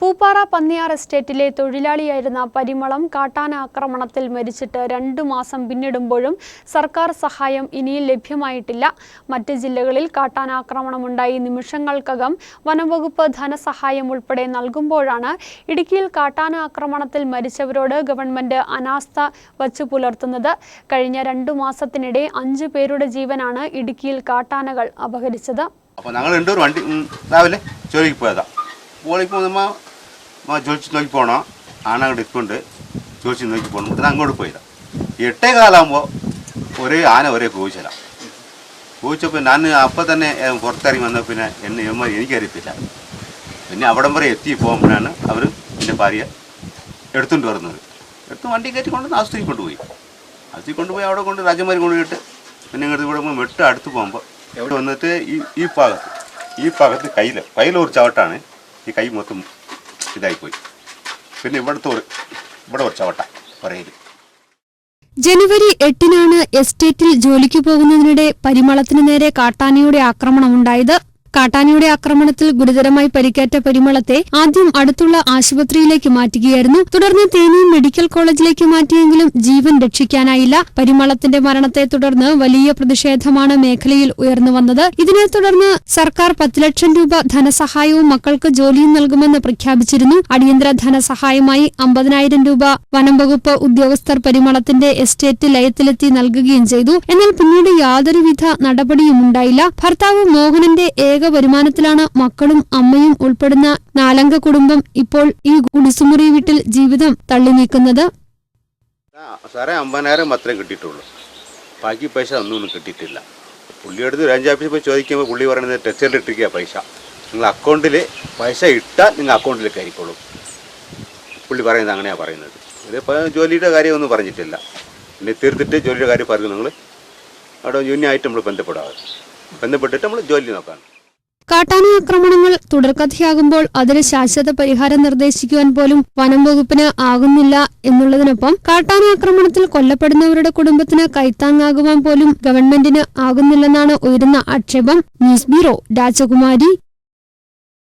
പൂപ്പാറ പന്നിയാർ എസ്റ്റേറ്റിലെ തൊഴിലാളിയായിരുന്ന പരിമളം കാട്ടാന ആക്രമണത്തിൽ മരിച്ചിട്ട് 2 മാസം പിന്നിടുമ്പോഴും സർക്കാർ സഹായം ഇനിയും ലഭ്യമായിട്ടില്ല. മറ്റ് ജില്ലകളിൽ കാട്ടാന ആക്രമണമുണ്ടായി നിമിഷങ്ങൾക്കകം വനംവകുപ്പ് ധനസഹായം ഉൾപ്പെടെ നൽകുമ്പോഴാണ് ഇടുക്കിയിൽ കാട്ടാന ആക്രമണത്തിൽ മരിച്ചവരോട് ഗവൺമെന്റ് അനാസ്ഥ വച്ചു പുലർത്തുന്നത്. കഴിഞ്ഞ 2 മാസത്തിനിടെ 5 പേരുടെ ജീവനാണ് ഇടുക്കിയിൽ കാട്ടാനകൾ അപഹരിച്ചത്. ജോലിച്ച് നോക്കി പോകണം, ആനകളുടെ ഇട്ടുണ്ട് ജോലിച്ച് നോക്കി പോകണം. ഇവിടെ അങ്ങോട്ട് പോയില്ല. 8 കാലാകുമ്പോൾ ഒരേ ആന ഒരേ കൂച്ചല കൂച്ചപ്പോൾ ഞാൻ അപ്പം തന്നെ പുറത്തിറങ്ങി വന്ന പിന്നെ എനിക്കറിയത്തില്ല. പിന്നെ അവിടം വരെ എത്തി പോകുമ്പോഴാണ് അവർ എൻ്റെ ഭാര്യ എടുത്തുകൊണ്ട് വരുന്നത്. എടുത്ത് വണ്ടി കയറ്റി കൊണ്ട് ആസ്തിക്ക് കൊണ്ടുപോയി. ആസ്തിക്ക് കൊണ്ടുപോയി അവിടെ കൊണ്ട് രാജന്മാർ കൊണ്ടുപോയിട്ട് പിന്നെ ഇങ്ങോട്ട് ഇവിടെ വെട്ട് അടുത്ത് പോകുമ്പോൾ എവിടെ വന്നിട്ട് ഈ ഭാഗത്ത് കയ്യിൽ ഒരു ചവിട്ടാണ്. ഈ കൈ മൊത്തം ഇതായിപ്പോയി. പിന്നെ ഇവിടെ ഒരു ചവട്ട പറയല്. ജനുവരി 8-നാണ് എസ്റ്റേറ്റിൽ ജോലിക്ക് പോകുന്നതിനിടെ പരിമളത്തിനു നേരെ കാട്ടാനയുടെ ആക്രമണമുണ്ടായത്. കാട്ടാനയുടെ ആക്രമണത്തിൽ ഗുരുതരമായി പരിക്കേറ്റ പരിമളത്തെ ആദ്യം അടുത്തുള്ള ആശുപത്രിയിലേക്ക് മാറ്റുകയായിരുന്നു. തുടർന്ന് തേനി മെഡിക്കൽ കോളേജിലേക്ക് മാറ്റിയെങ്കിലും ജീവൻ രക്ഷിക്കാനായില്ല. പരിമളത്തിന്റെ മരണത്തെ തുടർന്ന് വലിയ പ്രതിഷേധമാണ് മേഖലയിൽ ഉയർന്നു വന്നത്. ഇതിനെ തുടർന്ന് സർക്കാർ 10 ലക്ഷം രൂപ ധനസഹായവും മക്കൾക്ക് ജോലിയും നൽകുമെന്ന് പ്രഖ്യാപിച്ചിരുന്നു. അടിയന്തര ധനസഹായമായി 50,000 രൂപ വനംവകുപ്പ് ഉദ്യോഗസ്ഥർ പരിമളത്തിന്റെ എസ്റ്റേറ്റ് ലയത്തിലെത്തി നൽകുകയും ചെയ്തു. എന്നാൽ പിന്നീട് യാതൊരുവിധ നടപടിയും ഉണ്ടായില്ല. ഭർത്താവ് മോഹനന്റെ ഏക വരുമാനത്തിലാണ് മക്കളും അമ്മയും ഉൾപ്പെടുന്ന 4-അംഗ കുടുംബം ഇപ്പോൾ ഈ ഗുഡിസുമുറി വീട്ടിൽ ജീവിതം തള്ളി നീക്കുന്നത്. സാറേ 50,000 മാത്രമേ കിട്ടിയിട്ടുള്ളൂ. ബാക്കി പൈസ ഒന്നും കിട്ടിയിട്ടില്ല. പുള്ളിയെടുത്ത് റേഞ്ച് ഓഫീസിൽ പോയി ചോദിക്കുമ്പോൾ പുള്ളി പറയുന്നത് ടെസ്റ്ററിൽ ഇട്ടിരിക്കുക പൈസ. നിങ്ങൾ അക്കൗണ്ടിൽ പൈസ ഇട്ടാൽ നിങ്ങൾ അക്കൗണ്ടിലേക്ക് ആയിക്കോളൂ. പുള്ളി പറയുന്നത് അങ്ങനെയാണ് പറയുന്നത്. ഇതിപ്പോൾ ജോലിയുടെ കാര്യമൊന്നും പറഞ്ഞിട്ടില്ല. പിന്നെ തീർത്തിട്ട് ജോലിയുടെ കാര്യം പറഞ്ഞു. നിങ്ങൾ അവിടെ യൂണിയനായിട്ട് നമ്മൾ ബന്ധപ്പെട്ടിട്ട് നമ്മൾ ജോലി നോക്കാം. കാട്ടാന ആക്രമണങ്ങൾ തുടർക്കഥയാകുമ്പോൾ അതിന് ശാശ്വത പരിഹാരം നിർദ്ദേശിക്കുവാൻ പോലും വനം വകുപ്പിന് ആകുന്നില്ല എന്നുള്ളതിനൊപ്പം കാട്ടാന ആക്രമണത്തിൽ കൊല്ലപ്പെടുന്നവരുടെ കുടുംബത്തിന് കൈത്താങ്ങാകുവാൻ പോലും ഗവൺമെന്റിന് ആകുന്നില്ലെന്നാണ് ഉയരുന്ന ആക്ഷേപം. ന്യൂസ് ബ്യൂറോ, രാജകുമാരി.